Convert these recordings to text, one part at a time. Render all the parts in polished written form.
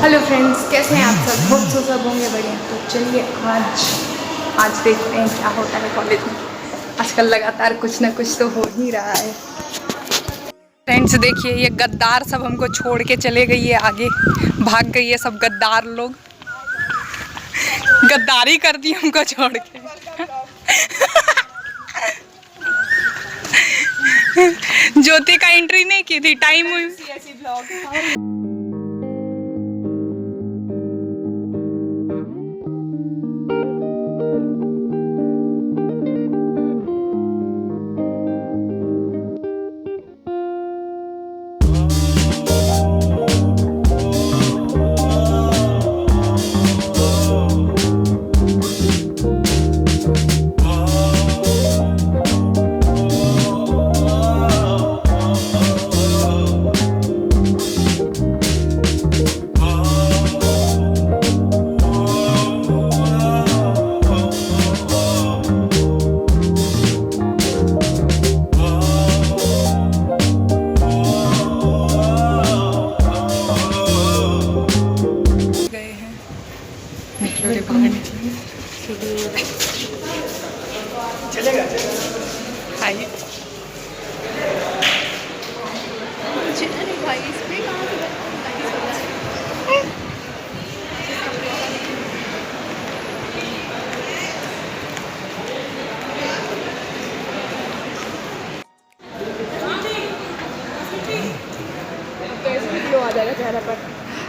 Hello friends, कैसे हैं आप सब? होप सो सब होंगे बढ़िया। तो चलिए आज देखते हैं क्या होता है कॉलेज में। आजकल लगातार कुछ ना कुछ तो हो ही रहा है। फ्रेंड्स देखिए, ये गद्दार सब हमको छोड़ के चले गई है, आगे भाग गई है सब गद्दार लोग। गद्दारी कर दी हमको छोड़ के। ज्योति का एंट्री नहीं की थी टाइम हुई।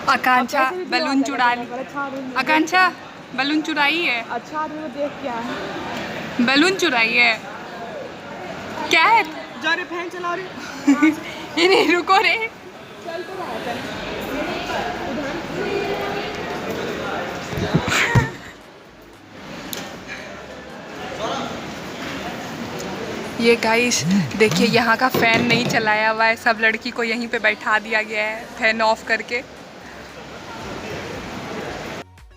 आकांक्षा बैलून चुरा ली। आकांक्षा बैलून चुराई है। अच्छा देख क्या है? बैलून चुराई है क्या है? जा रे फैन चला रही। ये रुको रे। चल तो रहा है। ये गाइस देखिए, यहाँ का फैन नहीं चलाया हुआ है, सब लड़की को यहीं पे बैठा दिया गया है फैन ऑफ करके।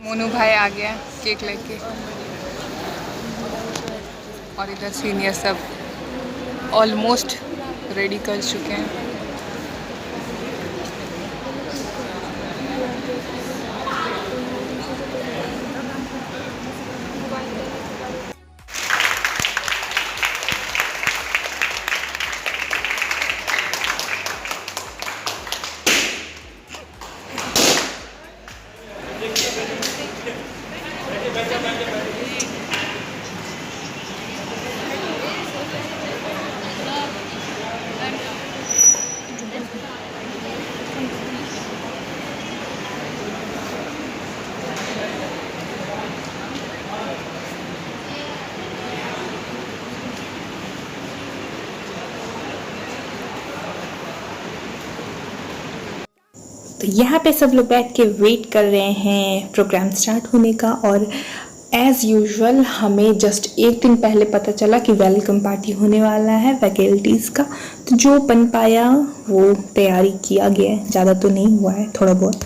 मोनू भाई आ गया केक लेके, और इधर सीनियर सब ऑलमोस्ट रेडी कर चुके हैं। तो यहाँ पे सब लोग बैठ के वेट कर रहे हैं प्रोग्राम स्टार्ट होने का। और एज़ यूजुअल हमें जस्ट एक दिन पहले पता चला कि वेलकम पार्टी होने वाला है फैकल्टीज़ का। तो जो बन पाया वो तैयारी किया गया है, ज़्यादा तो नहीं हुआ है, थोड़ा बहुत।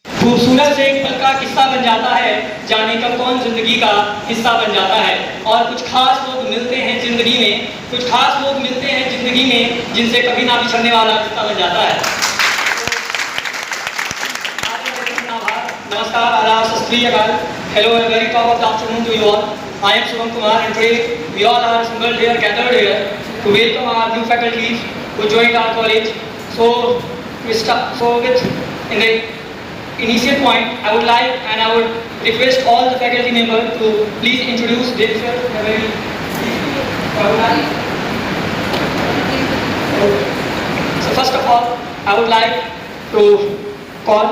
खूबसूरत से एक पल का किस्सा बन जाता है, जाने का कौन जिंदगी का हिस्सा बन जाता है। और कुछ खास लोग मिलते हैं जिंदगी में, कुछ खास लोग मिलते हैं जिंदगी में, जिनसे कभी ना बिछड़ने वाला रिश्ता बन जाता है। नमस्कार, आदाब, सत श्री अकाल, hello and very top of the afternoon to you all. I am Shubham Kumar and today we all are assembled here, gathered here to welcome our new faculties who joined our college. So with in the initial point, I would like and I would request all the faculty members to please introduce themselves in a very So first of all, I would like to call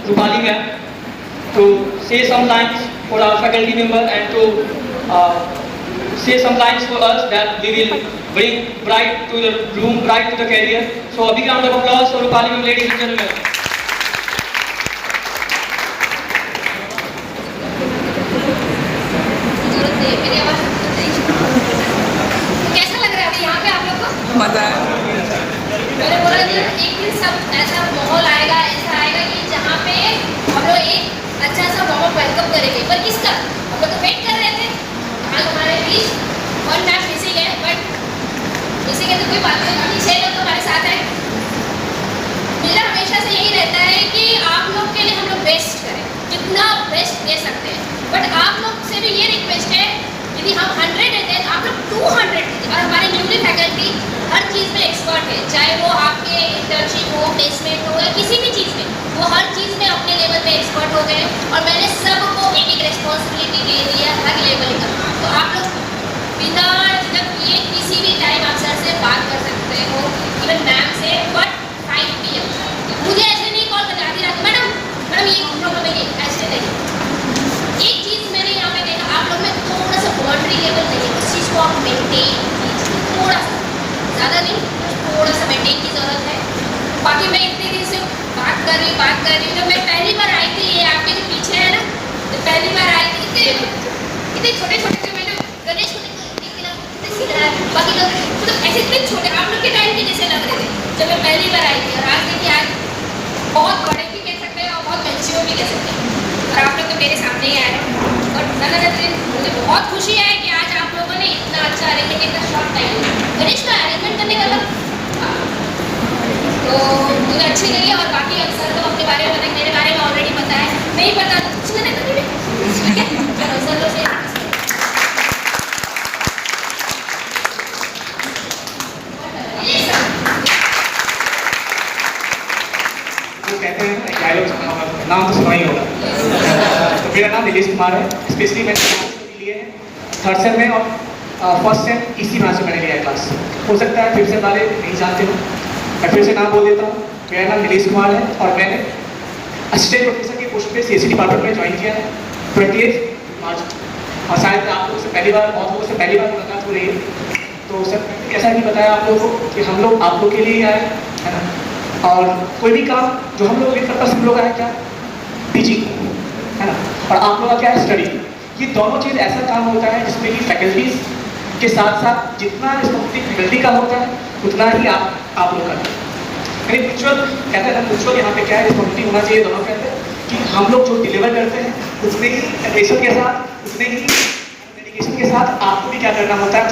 Rupali ma'am to say some lines for our faculty member and to say some lines for us that we will bring bright to the room, bright to the career. So a big round of applause for Rupali ma'am, ladies and gentlemen. कैसा लग रहा है अभी यहाँ पे आप लोग को? मजा आया। मैंने बोला कि एक दिन सब ऐसा माहौल आएगा, ऐसा आएगा कि जहाँ पे हम लोग एक अच्छा सा वार्म वेलकम करेंगे। पर किसका? हम लोग तो वेट कर रहे थे। आज हमारे बीच वन मैम मिसिंग है, बट मिसिंग है तो कोई बात नहीं, पीछे लोग तो हमारे साथ हैं। मेरा हमेशा से यही रहता है कि आप लोग के लिए चाहे वो आपके इंटर्नशिप हो, प्लेसमेंट हो या किसी भी चीज़ में, वो हर चीज़ में अपने लेवल पे एक्सपर्ट हो गए और मैंने सबको एक एक रिस्पॉन्सिबिलिटी दे दी है हर लेवल का। तो आप लोग बिना झिझक किए किसी भी टाइम आप सर से बात कर सकते हो, इवन मैम से, बट 5 PM। मुझे ऐसे नहीं कॉल कर आधी रात, मैडम मैडम ये प्रॉब्लम है, ये ऐसे नहीं। एक चीज़ मैंने यहाँ पे देखा, आप लोग में थोड़ा सा बाउंड्री लेवल नहीं है, उस चीज़ को आप मेंटेन कीजिए, थोड़ा सा, ज़्यादा नहीं, थोड़ा सा मेंटेन की ज़रूरत है। बाकी मैं इतने दिन से बात कर रही हूँ। जब मैं पहली बार आई थी, ये आपके जो पीछे है ना, जब पहली बार आई थी इतने छोटे छोटे से, मैंने गणेश को कितने सीधा है, बाकी लोग मतलब ऐसे इतने छोटे आप लोग के टाइम के जैसे लग रहे थे जब मैं पहली बार आई थी। और आज देखिए, आज बहुत बड़े भी कह सकते हैं और बहुत मैच्योर भी कह सकते हैं, और आप लोग तो मेरे सामने ही आए हैं। और मुझे बहुत खुशी है कि आज आप लोगों ने इतना अच्छा अरेंजमेंट, इतना शॉर्ट टाइम गणेश का अरेंजमेंट करने का था, तो मुझे अच्छी लगी। और बाकी अक्सर लोग अपने बारे में बताएं, मेरे बारे में ऑलरेडी पता है, नहीं पता तो कुछ नहीं कभी ठीक है। चलो सर लोग से वो कहते हैं ना, डायलॉग नाम तो सुना ही होगा। तो मेरा नाम नीलेश कुमार है। स्पेशली मैंने लिए हैं 3rd सेम में और 1st सेम इसी ब्रांच में मैंने लिया है क्लास। हो सकता है फिर से वाले नहीं जानते हो, मैं फिर से नाम बोल देता हूँ। मेरा नाम नीलेश कुमार है और मैंने असिस्टेंट प्रोफेसर के पोस्ट पे CSE डिपार्टमेंट में ज्वाइन किया है 28 मार्च। और शायद आप लोगों से पहली बार, बहुत लोगों से पहली बार मुलाकात हो रही है। तो सर ऐसा नहीं बताया आप लोगों को कि हम लोग आप लोग के लिए आए, है ना। और कोई भी काम जो हम लोग पर्पस हम लोग आए क्या, टीचिंग, है ना, और आप लोग का क्या है, स्टडी। ये दोनों चीज़ ऐसा काम होता है जिसमें कि फैकल्टीज के साथ साथ जितना रिस्पॉन्सिबिलिटी फैकल्टी का होता है उतना ही आप लोग का, यानी म्यूचुअल कहते हैं ना, म्यूचुअल यहाँ पे क्या है, रिस्पॉन्सिबिलिटी होना चाहिए दोनों के अंदर, कि हम लोग जो डिलीवर करते हैं उतने ही एडिशन के साथ, उतने ही डेडिकेशन के साथ आपको भी क्या करना होता है,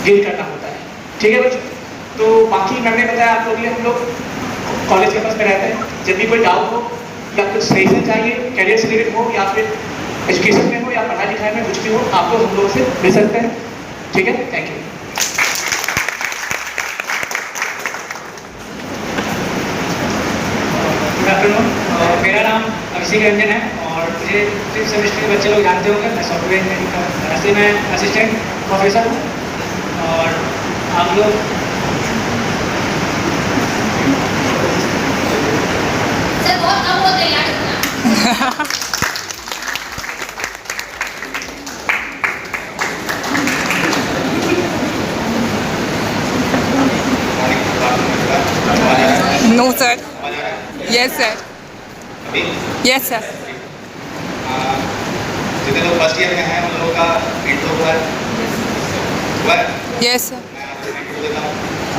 गेन करना होता है। ठीक है बच्चों। तो बाकी मैंने बताया आप लोग, हम लोग कॉलेज कैंपस में रहते हैं, जब भी कोई डाउट हो या कुछ सजेशन चाहिए, कैरियर से रिलेटेड हो या फिर एजुकेशन में हो या पढ़ाई लिखाई में कुछ भी हो, आप लोग हम लोगों से मिल सकते हैं। ठीक है, थैंक यू। गुड आफ्टरनून, मेरा नाम अभिषेक रंजन है और मुझे 5th सेमेस्टर के बच्चे लोग जानते होंगे, मैं सॉफ्टवेयर इंजीनियरिंग का वैसे मैं असिस्टेंट प्रोफेसर हूँ। और आप लोग सर बहुत कम होते हैं यार। No sir. Yes sir. Yes sir. जितने लोग फर्स्ट ईयर में हैं उन लोगों का इंट्रो हुआ है। Yes sir. मैं आपसे इंट्रो देता हूँ।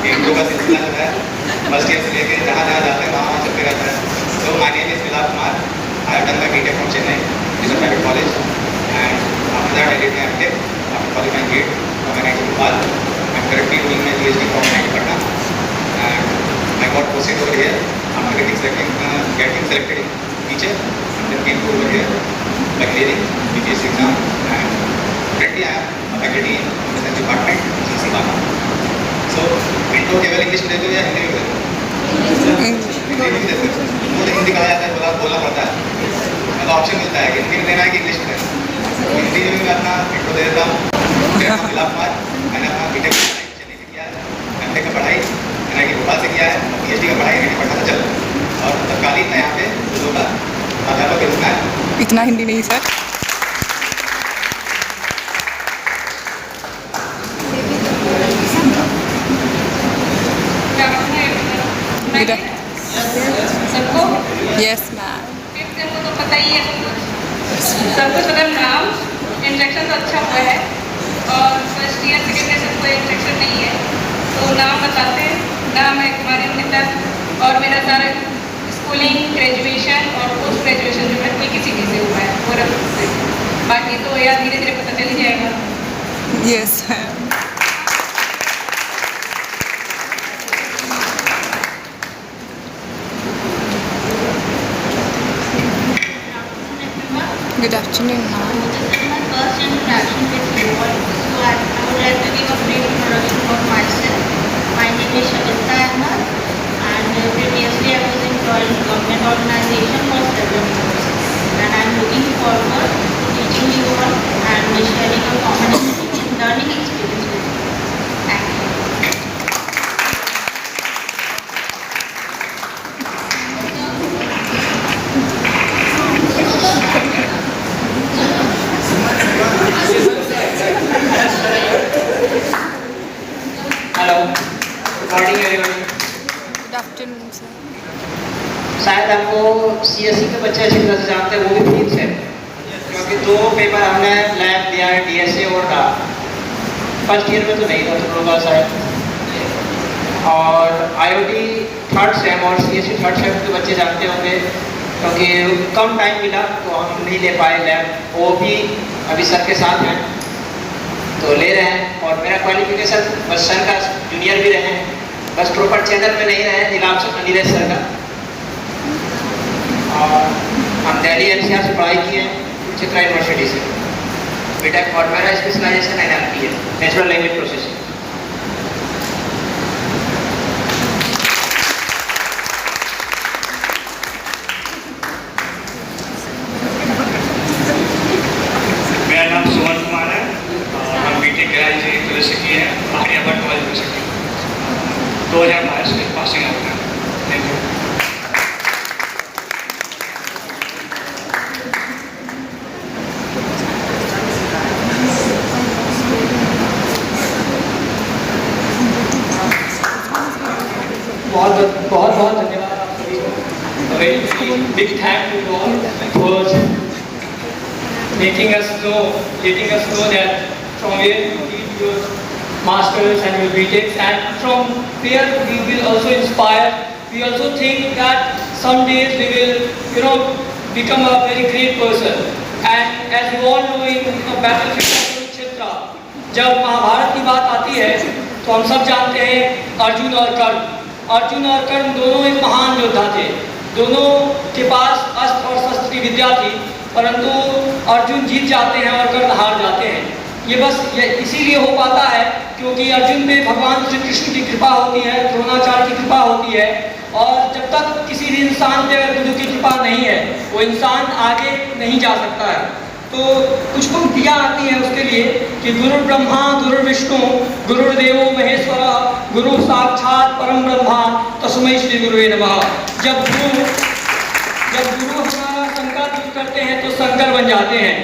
इंट्रो का सिलसिला जो है फर्स्ट ईयर से लेकर जहाँ जहाँ जाते हैं वहाँ चलते रहता है। So my name is Milad Kumar. I have done my BTech from Chennai. It's a private college. And after that I did my MTech after qualifying grade from NIT Bhopal. I'm currently doing my PhD from NIT Patna. And I got posted over here after getting selected in teacher. And then came over here by clearing BPSC exam. And currently I am a faculty in Business Department, GC Bana. So intro केवल English में देते हो या हिंदी में देते हो? हिंदी में देते हो। मुझे हिंदी कहा जाता है, बोलना पड़ता है, मतलब ऑप्शन मिलता है कि हिंदी में देना है कि इंग्लिश में देना है। हिंदी में मैं अपना इंट्रो दे देता हूँ। मेरा नाम मिलाद कुमार, मैंने अपना बीटेक चेन्नई से किया है, एमटेक का पढ़ाई NIT भोपाल से किया है, PhD का पढ़ाई NIT पटना से चल रहा है और तत्कालीन मैं यहाँ पे लोगों का अध्यापक के रूप में। इतना हिंदी नहीं सर। सबको यस मैम। को तो पता ही है, सबको थोड़ा नाम इंट्रैक्शन तो अच्छा हुआ है और फर्स्ट ईयर सेकेंड ईयर से कोई इंट्रैक्शन नहीं है, तो नाम बताते हैं। नाम है कुमारी अमृता और मेरा सारा स्कूलिंग, ग्रेजुएशन और पोस्ट ग्रेजुएशन जो है कोई किसी चीज़ से हुआ है गोरखपुर से। बाकी तो यार धीरे धीरे पता चल ही जाएगा। Yes Good afternoon, ma'am. This is my first interaction with you all, so I would like to give a brief introduction about myself. My name is Shabita Ahmed, and previously I was employed in government organization for several years, and I am looking forward to teaching you all and sharing a common learning experience with you. Thank you. Hello, good morning everyone. Good afternoon sir. शायद आपको CSC के बच्चे अच्छी तरह से जानते हैं, वो भी ठीक है, क्योंकि 2 पेपर हमने लैब दिया है, डीएसए और का। फर्स्ट ईयर में तो नहीं था तुम लोगों का शायद, और आईओटी थर्ड सेम और सीएससी थर्ड सेम के बच्चे जानते होंगे, क्योंकि कम टाइम मिला तो हम नहीं ले पाए लैब। वो भी अभी सर के साथ हैं तो ले रहे हैं, और मेरा क्वालिफिकेशन बस सर का जूनियर भी रहे हैं, बस प्रॉपर चैनल में नहीं रहे नीलाभ से नीलेश सर का। और हम दिल्ली एनसीआर से पढ़ाई किए हैं, चित्रा यूनिवर्सिटी से बीटेक, और मेरा स्पेशलाइजेशन एनएलपी है, नेचुरल लैंग्वेज प्रोसेसिंग। मेरा नाम सुमन कुमार है, हम बीटेक ग्रेजुएट कॉलेज से किए हैं, आर्यभट्ट कॉलेज से किए 2022 में पासिंग आउट है। Thank you. बहुत बहुत धन्यवाद आप सभी को। Very big thank you all for making us know, letting us know that from where you did your masters and your BTechs, and from where we will also inspire. We also think that some days we will, become a very great person. And as you all know, in the battlefield of Kurukshetra, जब महाभारत की बात आती है तो हम सब जानते हैं अर्जुन और कर्ण। अर्जुन और कर्ण दोनों एक महान योद्धा थे, दोनों के पास अस्त्र और शस्त्र की विद्या थी, परंतु अर्जुन जीत जाते हैं और कर्ण हार जाते हैं। ये इसीलिए हो पाता है क्योंकि अर्जुन में भगवान श्री कृष्ण की कृपा होती है, द्रोणाचार्य की कृपा होती है, और जब तक किसी भी इंसान पे अगर गुरु की कृपा नहीं है वो इंसान आगे नहीं जा सकता है। तो कुछ पंक्तियाँ आती हैं उसके लिए कि गुरु ब्रह्मा गुरु विष्णु गुरुर्देवो महेश्वर गुरु साक्षात परम ब्रह्मा तस्मै श्री गुरुवे नमः। जब गुरु हमारा शंका दूर करते हैं तो शंकर बन जाते हैं,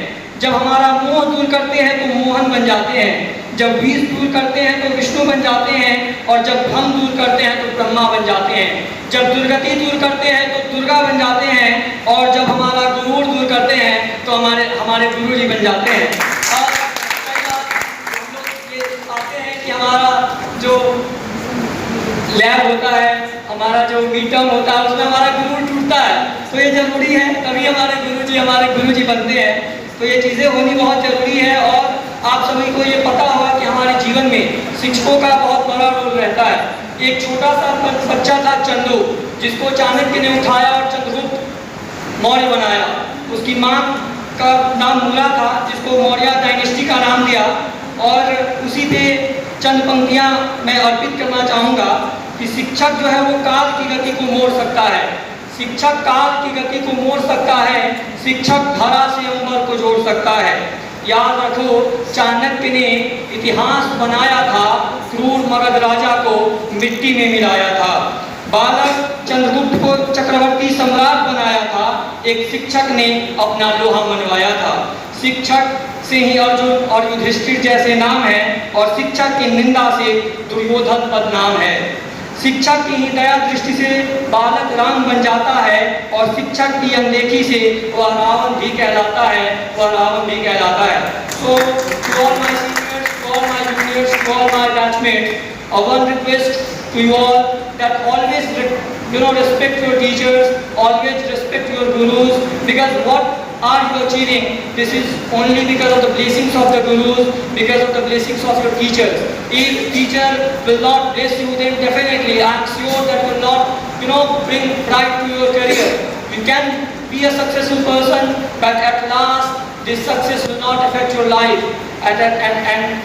जब हमारा मोह दूर करते हैं तो मोहन बन जाते हैं, जब विष दूर करते हैं तो विष्णु बन जाते हैं, और जब भ्रम दूर करते हैं तो ब्रह्मा बन जाते हैं, जब दुर्गति दूर करते हैं तो दुर्गा बन जाते हैं, और जब हमारा गुरूर दूर करते हैं तो हमारे गुरु जी बन जाते हैं। और कई बार हम लोग ये आते हैं कि हमारा जो लैब होता है, हमारा जो मीटअप होता है, उसमें हमारा गुरु टूटता है, तो ये जरूरी है, तभी हमारे गुरु जी बनते हैं। तो ये चीज़ें होनी बहुत ज़रूरी है, और आप सभी को ये पता होगा कि हमारे जीवन में शिक्षकों का बहुत बड़ा रोल रहता है। एक छोटा सा बच्चा था चंदू, जिसको चाणक्य ने उठाया और चंद्रगुप्त मौर्य बनाया। उसकी माँ का नाम मूला था, जिसको मौर्य डायनेस्टी का नाम दिया, और उसी पे चंद पंक्तियाँ मैं अर्पित करना चाहूँगा कि शिक्षक जो है वो काल की गति को मोड़ सकता है, शिक्षक काल की गति को मोड़ सकता है, शिक्षक धरा से अंबर को जोड़ सकता है। याद रखो, चाणक्य ने इतिहास बनाया था, क्रूर मगध राजा को मिट्टी में मिलाया था, बालक चंद्रगुप्त को चक्रवर्ती सम्राट बनाया था, एक शिक्षक ने अपना लोहा मनवाया था। शिक्षक से ही अर्जुन और युधिष्ठिर जैसे नाम है, और शिक्षक की निंदा से दुर्योधन बदनाम है। शिक्षक की ही दया दृष्टि से बालक राम बन जाता है, और शिक्षक की अनदेखी से वह रावण भी कहलाता है, So to all my seniors, to all my juniors, to all my batchmates, one request to you all that always respect your teachers, always respect your gurus, because what are you achieving? This is only because of the blessings of the gurus, because of the blessings of your teachers. If teacher will not bless you, then definitely I am sure that will not bring pride to your career. You can be a successful person, but at last this success will not affect your life. and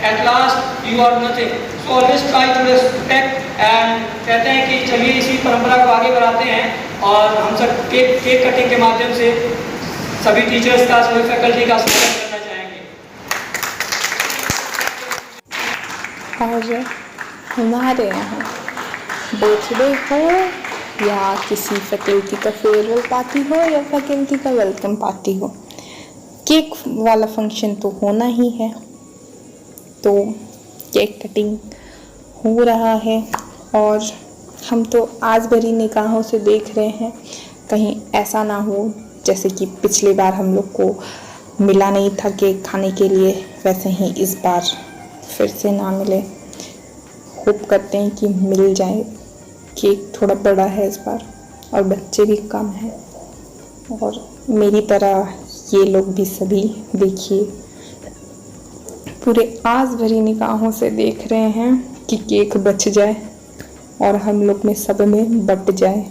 at last you are nothing. So always try to respect and कहते हैं कि चलिए इसी परंपरा को आगे बढ़ाते हैं और हम सब केक कटिंग के माध्यम से सभी टीचर्स का, सभी फैकल्टी का स्वागत करना चाहेंगे। और हमारे यहाँ बर्थडे हो या किसी फैकल्टी का फेयरवेल पार्टी हो या फैकल्टी का वेलकम पार्टी हो, केक वाला फंक्शन तो होना ही है। तो केक कटिंग हो रहा है और हम तो आज भरी निगाहों से देख रहे हैं, कहीं ऐसा ना हो जैसे कि पिछली बार हम लोग को मिला नहीं था केक खाने के लिए, वैसे ही इस बार फिर से ना मिले। होप करते हैं कि मिल जाए। केक थोड़ा बड़ा है इस बार और बच्चे भी कम हैं और मेरी तरह ये लोग भी सभी देखिए पूरे आस भरी निगाहों से देख रहे हैं कि केक बच जाए और हम लोग में सब में बट जाए।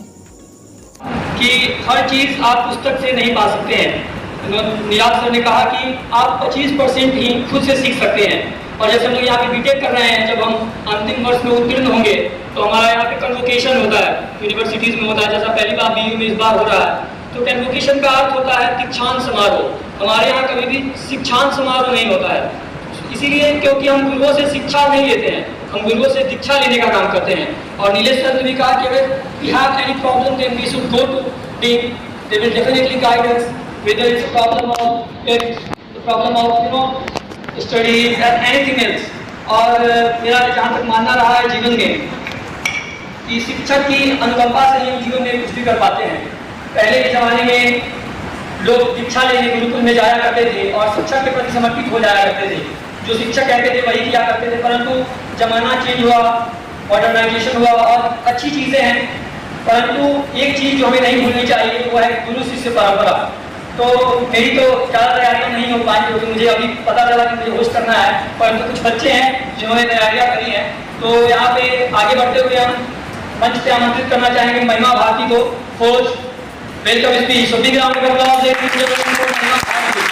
कि हर चीज़ आप पुस्तक से नहीं पा सकते हैं। निराज सर ने कहा कि आप 25% ही खुद से सीख सकते हैं। और जैसे हम लोग यहाँ पे बीटेक कर रहे हैं, जब हम अंतिम वर्ष में उत्तीर्ण होंगे तो हमारा यहाँ पे कन्वोकेशन होता है, यूनिवर्सिटीज़ में होता है, जैसा पहली बार BU में इस बार हो रहा है। तो कन्वोकेशन का अर्थ होता है दीक्षांत समारोह। हमारे यहाँ कभी भी शिक्षांत समारोह नहीं होता है, इसीलिए क्योंकि हम गुरुओं से शिक्षा नहीं लेते हैं, हम गुरुओं से दीक्षा लेने का काम करते हैं। और नीलेश सर ने भी कहा कि अगर we have any problem then we should go to them, they will definitely guide us, whether it's a problem of studies and anything else। और मेरा जहाँ तक मानना रहा है जीवन में कि शिक्षक की अनुकंपा से ही हम जीवन में कुछ भी कर पाते हैं। पहले के ज़माने में लोग दीक्षा लेने गुरुकुल में जाया करते थे और शिक्षा के प्रति समर्पित हो जाया करते थे, जो शिक्षक कहते थे वही किया करते थे। परंतु जमाना चेंज हुआ, मॉडर्नाइजेशन हुआ और अच्छी चीज़ें हैं, परंतु एक चीज़ जो हमें नहीं भूलनी चाहिए वो है गुरु शिष्य परंपरा। तो मेरी तो ज़्यादा तैयारियाँ नहीं हो पाई क्योंकि मुझे अभी पता चला कि मुझे होस्ट करना है, परंतु कुछ बच्चे हैं जिन्होंने तैयारियाँ करी हैं। तो यहाँ पे आगे बढ़ते हुए हम मंच पे आमंत्रित करना चाहेंगे महिमा भारती को, फौज welcome speech. So big round of applause ladies and gentleman for महिमा Bharti.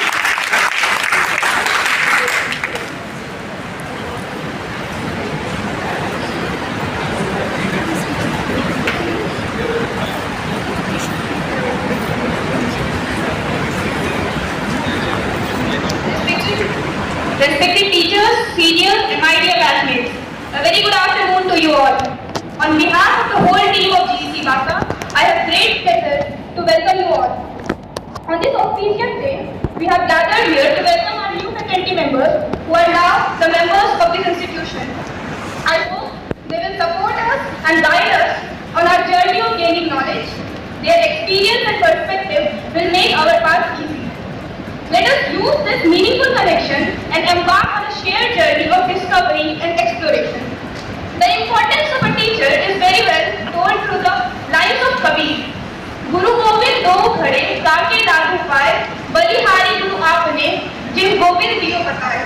Respected teachers, seniors, and my dear classmates, a very good afternoon to you all. On behalf of the whole team of GEC Basa, I have great pleasure to welcome you all. On this auspicious day, we have gathered here to welcome our new faculty members who are now the members of this institution. I hope they will support us and guide us on our journey of gaining knowledge. Their experience and perspective will make our path easy. Let us use this meaningful connection and embark on a shared journey of discovery and exploration. The importance of a teacher is very well told through the lines of Kabir. Guru Gobind do khade kaake लागू पाए, बलिहारी गुरु आपने जिन गोविंद दियो बताए.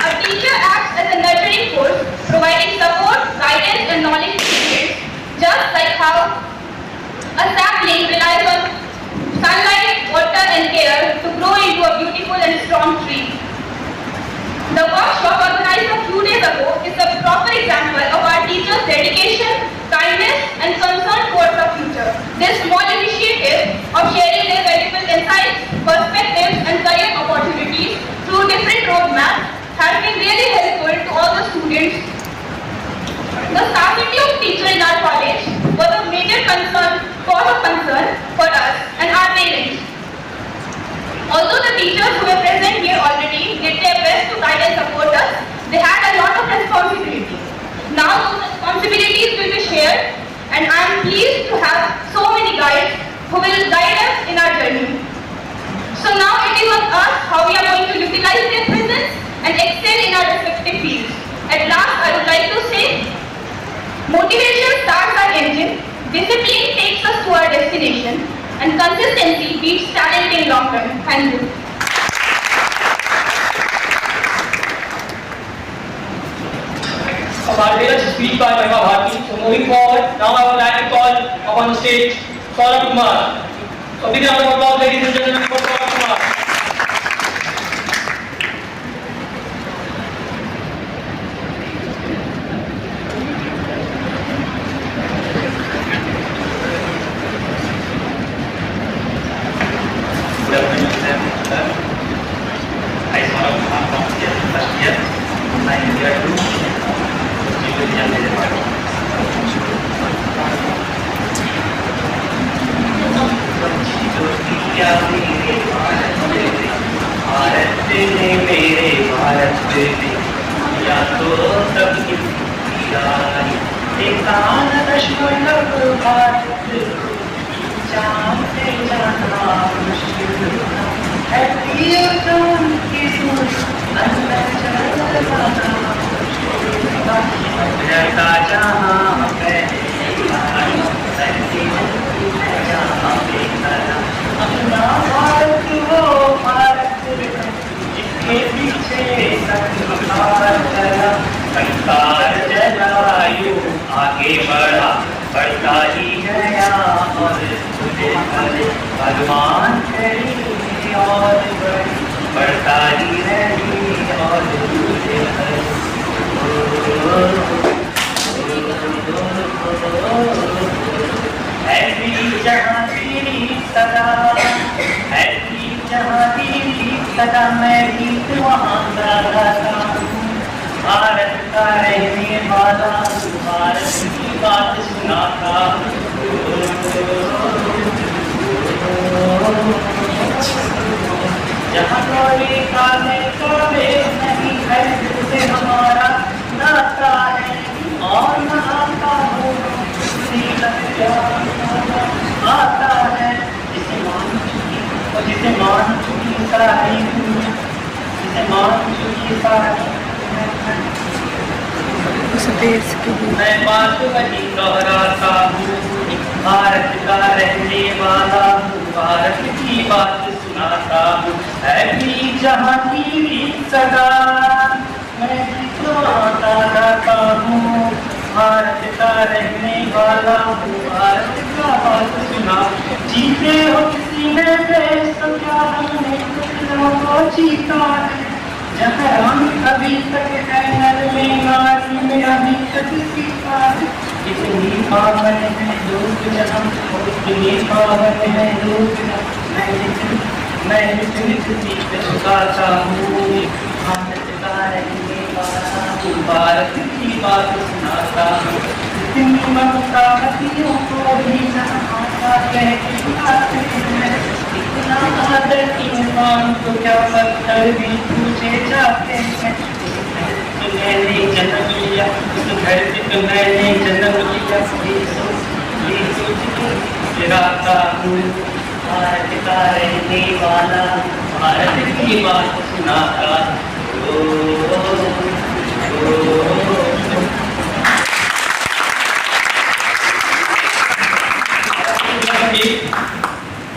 A teacher acts as a nurturing force, providing support, guidance, and knowledge to students, just like how a sapling relies on sunlight, water, and care to grow into a beautiful and strong tree. The workshop organized a few days ago is a proper example of our teachers' dedication, kindness, and concern towards the future. This small initiative of sharing their valuable insights, perspectives, and career opportunities through different roadmaps has been really helpful to all the students. The scarcity of teachers in our college was a major cause of concern for us and our parents. Although the teachers who were present here already did their best to guide and support us, they had a lot of responsibility. Now those responsibilities will be shared, and I am pleased to have so many guides who will guide us in our journey. So now it is on us how we are going to utilize their presence and excel in our respective fields. At last, I would like to say, motivation starts our engine, discipline takes us to our destination, and consistency beats talent in long run. Thank you. A marvelous speech by Mahima Bharti. So moving forward, now I would like to call upon the stage Saurabh Kumar. So big round of applause, ladies and gentlemen, for Saurabh Kumar. सब किसान दुश्मन भारत जान से जाना मुश्किल है तीर जान की सुन अंदर चलता जैसा जहाँ अपना भारत वो भारत जिसके पीछे संसार जलायु आगे बढ़ा बढ़ता ही गया और भगवान करी और बढ़ता ही रही और ऐसी जहाँ तेरी सदा ऐसी जहाँ तेरी सदा मैं गीत वहाँ गाता हूँ भारत का रहने वाला भारत की बात सुनाता जहाँ कोई काले नहीं है जिससे हमारा नाता है और नहाता हूँ आता है जिसे मान चुकी और जिसे मान चुकी सारी जिसे मान चुकी सारी उस देश की मैं बात वही दोहराता हूँ भारत का रहने वाला हूँ भारत की बात सुनाता हूँ ऐसी जहाँ की सदा मैं गाता गाता हूँ भारत का रहने वाला हूँ भारत का बात सुना जीते हो किसी ने देश तो क्या हमने को जीता है जहाँ हम अभी तक है नर में नारी में अभी तक सीखा है इतनी पावन है लोग जहाँ इतनी पावन है लोग मैं इतनी गाता हूँ भारत का रहने वाला हूँ भारत की बात सुनाता हूँ इतनी ममता नदियों को भी जहाँ कहते हैं इतना आदर इंसान को क्या पत्थर भी पूछे जाते हैं मैंने जन्म लिया उस धरती पे मैंने जन्म लिया ये सोच के गिराता हूँ भारत का रहने वाला भारत की बात सुनाता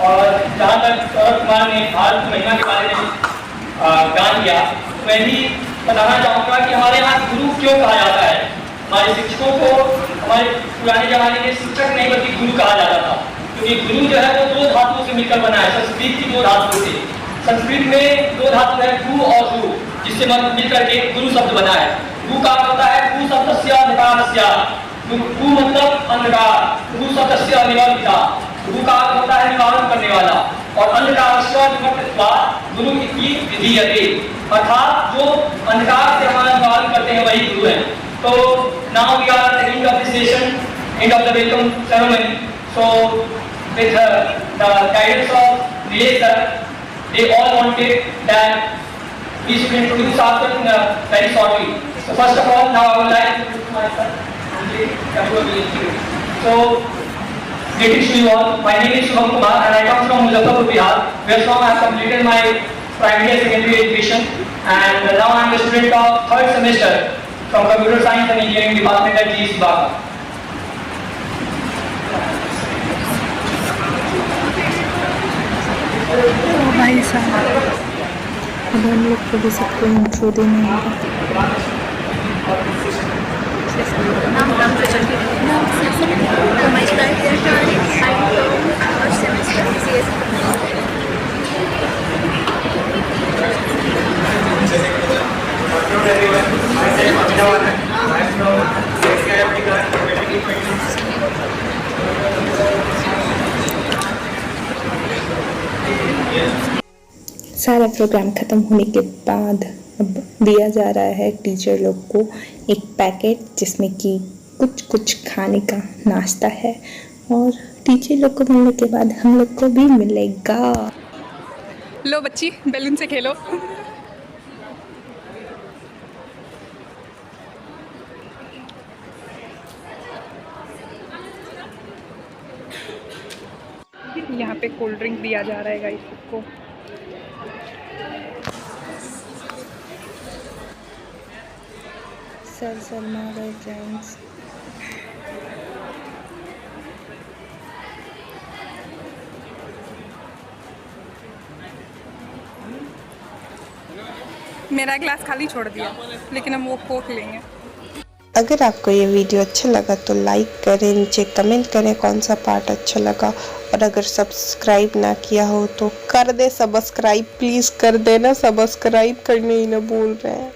और जहाँ तक सौरभ कुमार ने भारत महिमा के बारे में गान किया मैं भी बताना चाहूँगा कि हमारे यहाँ गुरु क्यों कहा जाता है। हमारे शिक्षकों को हमारे पुराने जमाने में शिक्षक नहीं बल्कि गुरु कहा जाता था क्योंकि गुरु जो है वो दो धातुओं से मिलकर बना है। संस्कृत की दो धातुओं से संस्कृत में दो धातु है गु और गु जिससे मिलकर के गुरु शब्द बना है। गु का होता है गु शब्दस्य निकारस्य गु मतलब अंधकार गु शब्दस्य निवर्तिता गुरु का होता है निवारण करने वाला और अंधकारस्य निवर्तित्वा गुरु की विधीयते अर्थात जो अंधकार से हमारा निवारण करते हैं वही गुरु है। तो now we are taking up this session end of the welcome ceremony so with the guidance of Nilesh sir, they all wanted that we should introduce ourselves very shortly. So first of all, now I would like to introduce myself. So, greetings to you all. My name is Shubham Kumar and I come from Muzaffarpur, Bihar, where from I have completed my primary and secondary education and now I am a student of 3rd semester from Computer Science and Engineering Department at GSC Baka. भाई साहब अब हम लोग को भी सबको intro देना होगा। सारा प्रोग्राम ख़त्म होने के बाद अब दिया जा रहा है टीचर लोग को एक पैकेट जिसमें कि कुछ खाने का नाश्ता है और टीचर लोग को मिलने के बाद हम लोग को भी मिलेगा। लो बच्ची बैलून से खेलो। यहाँ पे कोल्ड ड्रिंक दिया जा रहा है गाइस सबको। सर शर्मा गए फ्रेंड्स। मेरा ग्लास खाली छोड़ दिया, लेकिन हम वो कोक लेंगे। अगर आपको ये वीडियो अच्छा लगा तो लाइक करें, नीचे कमेंट करें कौन सा पार्ट अच्छा लगा, और अगर सब्सक्राइब ना किया हो तो कर दे सब्सक्राइब, प्लीज़ कर देना सब्सक्राइब करने ही ना भूल रहे हैं।